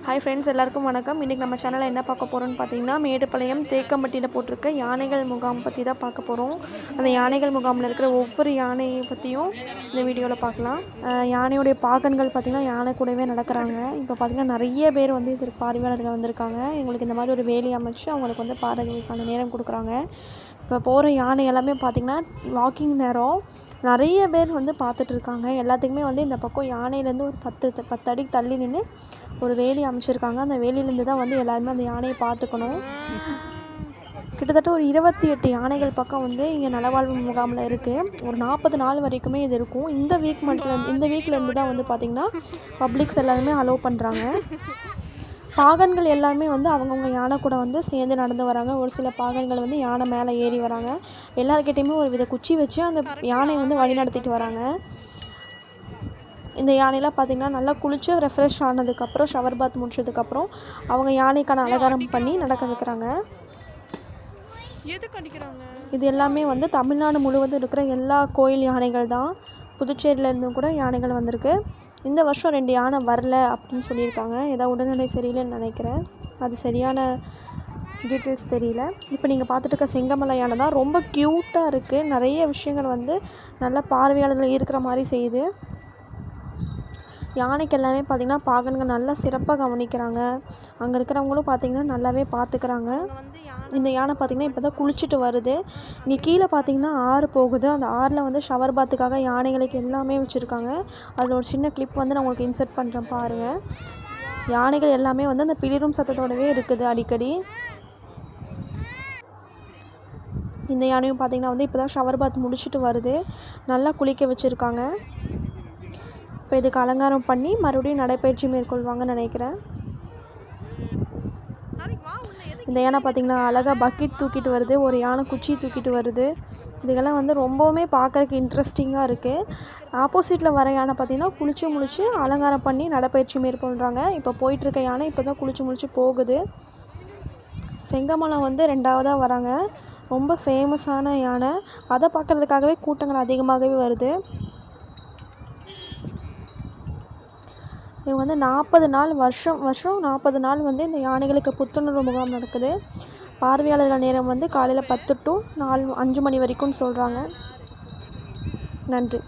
Hi friends, எல்லாருக்கும் வணக்கம். இன்றைக்கி நம்ம சேனலில் என்ன பார்க்க போகிறோம்னு பார்த்தீங்கன்னா, மேட்டுப்பாளையம் தேக்கம்பட்டியில் போட்டிருக்க யானைகள் முகாம் பற்றி தான் பார்க்க போகிறோம். அந்த யானைகள் முகாமில் இருக்கிற ஒவ்வொரு யானையை பற்றியும் இந்த வீடியோவில் பார்க்கலாம். யானையுடைய பாகன்கள் பார்த்திங்கன்னா யானை கூடவே நடக்கிறாங்க. இப்போ பார்த்திங்கன்னா நிறைய பேர் வந்து இதற்கு பார்வையாளர்கள் வந்திருக்காங்க. எங்களுக்கு இந்த மாதிரி ஒரு வேலி அமைச்சு அவங்களுக்கு வந்து பார்வைக்கான நேரம் கொடுக்குறாங்க. இப்போ போகிற யானை எல்லாமே பார்த்திங்கன்னா வாக்கிங் நேரம் நிறைய பேர் வந்து பார்த்துட்ருக்காங்க. எல்லாத்துக்குமே வந்து இந்த பக்கம் யானையிலேருந்து ஒரு 10 அடி தள்ளி நின்று ஒரு வேலி அமைச்சிருக்காங்க. அந்த வேலியிலேருந்து தான் வந்து எல்லாருமே அந்த யானையை பார்த்துக்கணும். கிட்டத்தட்ட ஒரு 28 யானைகள் பக்கம் வந்து இங்கே நலவாழ்வு முகாமில் இருக்குது. ஒரு 40 நாள் வரைக்குமே இது இருக்கும். இந்த வீக்லேருந்து தான் வந்து பார்த்திங்கன்னா பப்ளிக்ஸ் எல்லாருமே அலோவ் பண்ணுறாங்க. பாகன்கள் எல்லாருமே வந்து அவங்கவுங்க யானை கூட வந்து சேர்ந்து நடந்து வராங்க. ஒரு சில பாகன்கள் வந்து யானை மேலே ஏறி வராங்க. எல்லாருக்கிட்டையுமே ஒரு வித குச்சி வச்சு அந்த யானையை வந்து வழி நடத்திட்டு வராங்க. இந்த யானைலாம் பார்த்திங்கன்னா நல்லா குளித்து ரெஃப்ரெஷ் ஆனதுக்கப்புறம் ஷவர் பாத் முடிச்சதுக்கப்புறம் அவங்க யானைக்கான அலங்காரம் பண்ணி நடக்க வைக்கிறாங்க. இது எல்லாமே வந்து தமிழ்நாடு முழுவதும் இருக்கிற எல்லா கோயில் யானைகள் தான். புதுச்சேரியிலேருந்தும் கூட யானைகள் வந்திருக்கு. இந்த வருஷம் 2 யானை வரல அப்படின்னு சொல்லியிருக்காங்க. ஏதாவது உடல்நிலை சரியில்லைன்னு நினைக்கிறேன். அது சரியான டீட்டெயில்ஸ் தெரியல. இப்போ நீங்கள் பார்த்துட்டு இருக்க செங்கமலை யானை தான். ரொம்ப க்யூட்டாக இருக்குது. நிறைய விஷயங்கள் வந்து நல்ல பார்வையாளர்கள் இருக்கிற மாதிரி செய்யுது. யானைக்கு எல்லாமே பார்த்திங்கன்னா பாகன்கள் நல்லா சிறப்பாக கவனிக்கிறாங்க. அங்கே இருக்கிறவங்களும் பார்த்திங்கன்னா நல்லாவே பார்த்துக்கிறாங்க. இந்த யானை பார்த்திங்கன்னா இப்போ தான் குளிச்சுட்டு வருது. இங்கே கீழே பார்த்திங்கன்னா ஆறு போகுது. அந்த ஆறில் வந்து ஷவர் பாத்துக்காக யானைகளுக்கு எல்லாமே வச்சுருக்காங்க. அதில் ஒரு சின்ன கிளிப் வந்து நான் உங்களுக்கு இன்சர்ட் பண்ணுறேன் பாருங்கள். யானைகள் எல்லாமே வந்து அந்த பிளிரும் சத்தத்தோடவே இருக்குது அடிக்கடி. இந்த யானையும் பார்த்திங்கன்னா வந்து இப்போ தான் ஷவர் பாத் முடிச்சுட்டு வருது. நல்லா குளிக்க வச்சுருக்காங்க. இப்போ இதுக்கு அலங்காரம் பண்ணி மறுபடியும் நடைப்பயிற்சி மேற்கொள்வாங்கன்னு நினைக்கிறேன். இந்த யானை பார்த்திங்கன்னா அழகாக பக்கெட் தூக்கிட்டு வருது. ஒரு யானை குச்சி தூக்கிட்டு வருது. இதுக்கெல்லாம் வந்து ரொம்பவுமே பார்க்குறதுக்கு இன்ட்ரெஸ்டிங்காக இருக்குது. ஆப்போசிட்டில் வர யானை பார்த்திங்கன்னா குளித்து முடித்து அலங்காரம் பண்ணி நடைப்பயிற்சி மேற்கொள்கிறாங்க. இப்போ போயிட்டுருக்க யானை இப்போ தான் குளித்து முடித்து போகுது. செங்கமலம் வந்து 2வதாக வராங்க. ரொம்ப ஃபேமஸான யானை. அதை பார்க்குறதுக்காகவே கூட்டங்கள் அதிகமாகவே வருது. இவங்க வந்து 40 நாள் வருஷம் 40 நாள் வந்து இந்த யானைகளுக்கு புத்துணர்வு முகாம் நடக்குது. பார்வையாளர்கள் நேரம் வந்து காலையில் 10 to 5 மணி வரைக்கும்னு சொல்கிறாங்க. நன்றி.